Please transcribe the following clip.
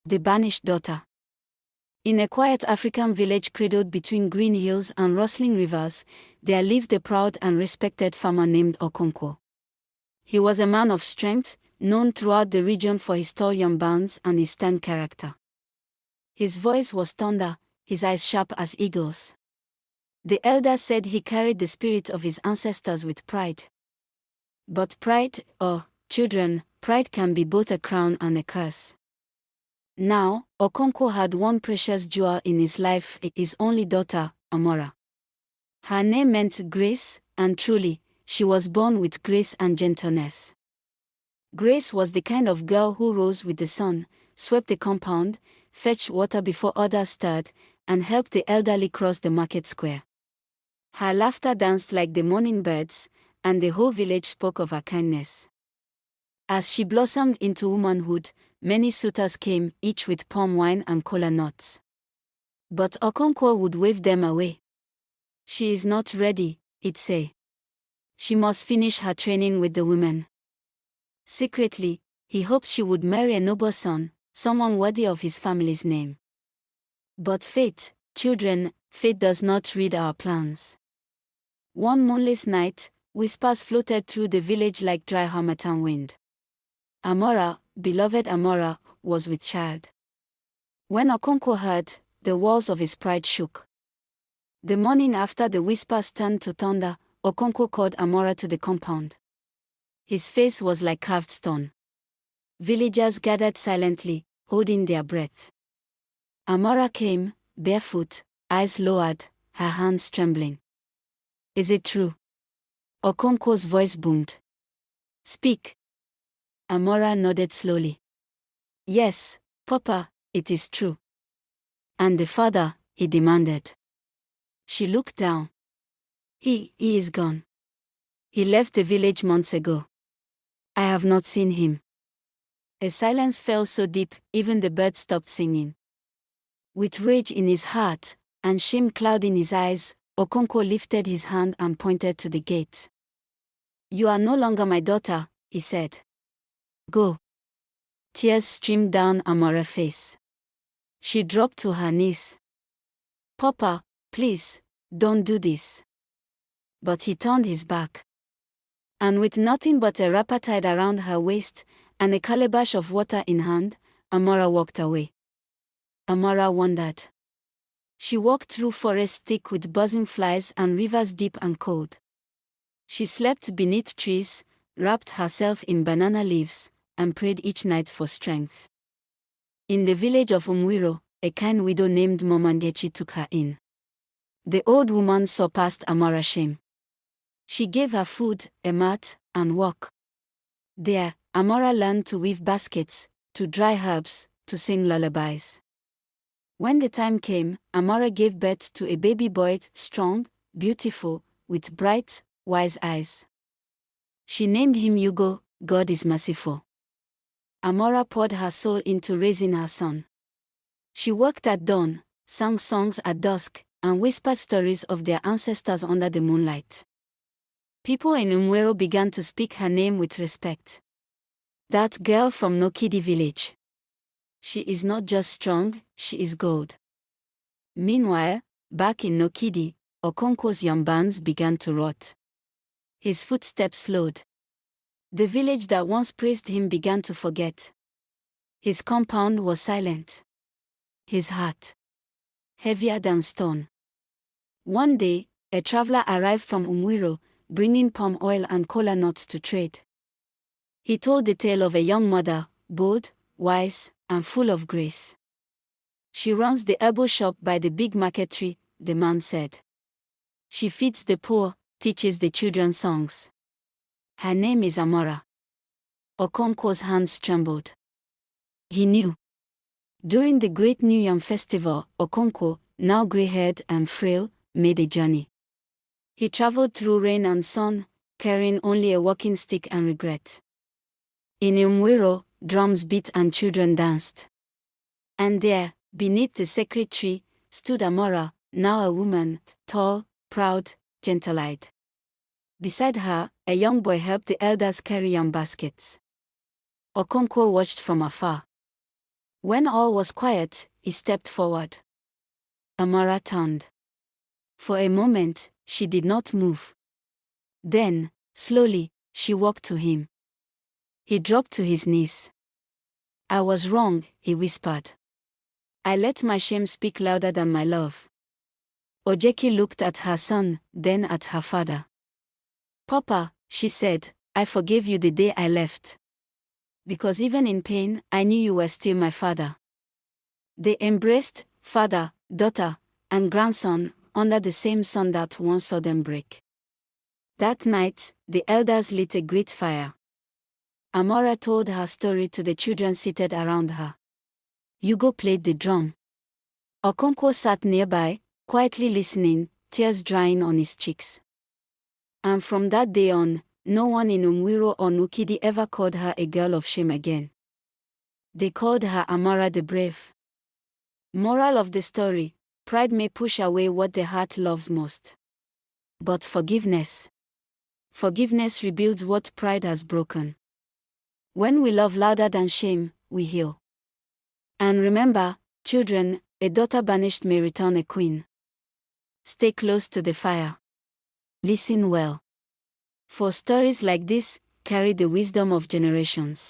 The Banished Daughter. In a quiet African village cradled between green hills and rustling rivers, there lived a proud and respected farmer named Okonkwo. He was a man of strength, known throughout the region for his tall young bounds and his stern character. His voice was thunder, his eyes sharp as eagles. The elders said he carried the spirit of his ancestors with pride. But pride, children, pride can be both a crown and a curse. Now, Okonkwo had one precious jewel in his life, his only daughter, Amara. Her name meant grace, and truly, she was born with grace and gentleness. Grace was the kind of girl who rose with the sun, swept the compound, fetched water before others stirred, and helped the elderly cross the market square. Her laughter danced like the morning birds, and the whole village spoke of her kindness. As she blossomed into womanhood, many suitors came, each with palm wine and kola nuts. But Okonkwo would wave them away. "She is not ready," he'd say. "She must finish her training with the women." Secretly, he hoped she would marry a noble son, someone worthy of his family's name. But fate does not read our plans. One moonless night, whispers floated through the village like dry harmattan wind. Amara, beloved Amara, was with child. When Okonkwo heard, the walls of his pride shook. The morning after the whispers turned to thunder, Okonkwo called Amara to the compound. His face was like carved stone. Villagers gathered silently, holding their breath. Amara came, barefoot, eyes lowered, her hands trembling. "Is it true?" Okonkwo's voice boomed. "Speak." Amara nodded slowly. "Yes, Papa, it is true." "And the father?" he demanded. She looked down. He is gone. He left the village months ago. I have not seen him." A silence fell so deep, even the birds stopped singing. With rage in his heart, and shame clouding his eyes, Okonkwo lifted his hand and pointed to the gate. "You are no longer my daughter," he said. "Go." Tears streamed down Amara's face. She dropped to her knees. "Papa, please, don't do this." But he turned his back. And with nothing but a wrapper tied around her waist, and a calabash of water in hand, Amara walked away. Amara wondered. She walked through forests thick with buzzing flies and rivers deep and cold. She slept beneath trees, wrapped herself in banana leaves, and prayed each night for strength. In the village of Umwiro, a kind widow named Momangechi took her in. The old woman saw past Amara's shame. She gave her food, a mat, and work. There, Amara learned to weave baskets, to dry herbs, to sing lullabies. When the time came, Amara gave birth to a baby boy, strong, beautiful, with bright, wise eyes. She named him Yugo, God is merciful. Amara poured her soul into raising her son. She worked at dawn, sang songs at dusk, and whispered stories of their ancestors under the moonlight. People in Umwero began to speak her name with respect. "That girl from Nokidi village. She is not just strong, she is gold." Meanwhile, back in Nokidi, Okonkwo's young bands began to rot. His footsteps slowed. The village that once praised him began to forget. His compound was silent. His heart heavier than stone. One day, a traveler arrived from Umwiro, bringing palm oil and kola nuts to trade. He told the tale of a young mother, bold, wise, and full of grace. "She runs the herbal shop by the big market tree," the man said. "She feeds the poor, teaches the children songs. Her name is Amara." Okonkwo's hands trembled. He knew. During the Great New Yam Festival, Okonkwo, now gray-haired and frail, made a journey. He traveled through rain and sun, carrying only a walking stick and regret. In Umwiro, drums beat and children danced. And there, beneath the sacred tree, stood Amara, now a woman, tall, proud, gentle-eyed. Beside her, a young boy helped the elders carry yam baskets. Okonkwo watched from afar. When all was quiet, he stepped forward. Amara turned. For a moment, she did not move. Then, slowly, she walked to him. He dropped to his knees. "I was wrong," he whispered. "I let my shame speak louder than my love." Ojeki looked at her son, then at her father. "Papa," she said, "I forgave you the day I left. Because even in pain, I knew you were still my father." They embraced, father, daughter, and grandson, under the same sun that once saw them break. That night, the elders lit a great fire. Amara told her story to the children seated around her. Hugo played the drum. Okonkwo sat nearby, quietly listening, tears drying on his cheeks. And from that day on, no one in Umwiro or Nukidi ever called her a girl of shame again. They called her Amara the Brave. Moral of the story: pride may push away what the heart loves most. But forgiveness rebuilds what pride has broken. When we love louder than shame, we heal. And remember, children, a daughter banished may return a queen. Stay close to the fire. Listen well. For stories like this carry the wisdom of generations.